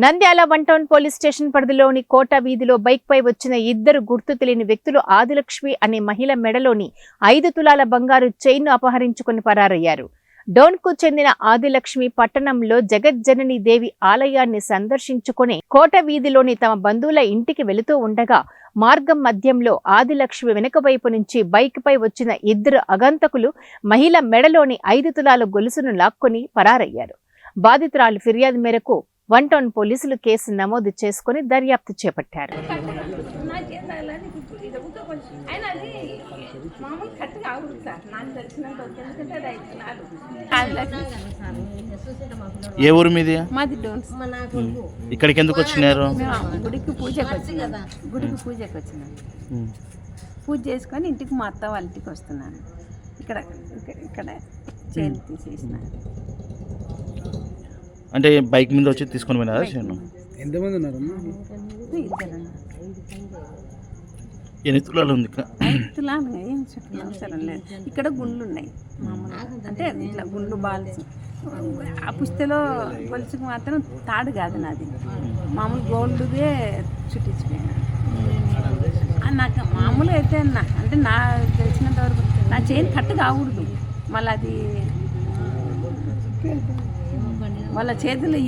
Nandyal 1 town police station పరిధిలోని కోట వీధిలో bike పై వచ్చిన ఇద్దరు గుర్తు తెలియని వ్యక్తులు ఆదిలక్ష్మి అనే మహిళ మెడలోని 5 తులాల బంగారు చైన్ను అపహరించుకుని పరారయ్యారు. డోన్కు చెందిన ఆదిలక్ష్మి పట్టణంలో జగజ్జనని దేవి ఆలయాన్ని సందర్శించుకుని కోట వీధిలోని తమ బంధువుల ఇంటికి వెళుతూ ఉండగా మార్గం మధ్యంలో ఆదిలక్ష్మి వెనుక వైపు నుంచి బైక్ పై వచ్చిన ఇద్దరు అగంతకులు మహిళ మెడలోని 5 తులాల గొలుసును లాక్కొని పరారయ్యారు. బాధితురాలు ఫిర్యాదు మేరకు 1 టౌన్ పోలీసులు కేసు నమోదు చేసుకుని దర్యాప్తు చేపట్టారు. ఏ ఊరు మీది? మాది డోన్స్. ఇక్కడికి ఎందుకు వచ్చినారు? గుడికి పూజకు వచ్చినాను. పూజ చేసుకొని ఇంటికి మా అత్త వాళ్ళ ఇంటికి వస్తున్నాను. ఇక్కడ చైన్ తీసేసిన. అంటే బైక్ మీద వచ్చి తీసుకొని పోయినారా? ఎంతమంది ఉన్నారు? ఎన్ని తులాలు ఉంది? 5 తులాలు ఏం అవసరం లేదు. ఇక్కడ గుండ్లు ఉన్నాయి మామూలుగా, అంటే ఇట్లా గుండ్లు బాల్స్. ఆ పుస్తలో గొలుసుకు మాత్రం తాడు కాదు నాది, మామూలు గోల్డ్దే చుట్టించిపోయినా. నాకు మామూలుగా అయితే అంటే నా తెలిసినంత వరకు నా చైన్ కట్టు కాకూడదు. మళ్ళీ అది వాళ్ళ చేతులు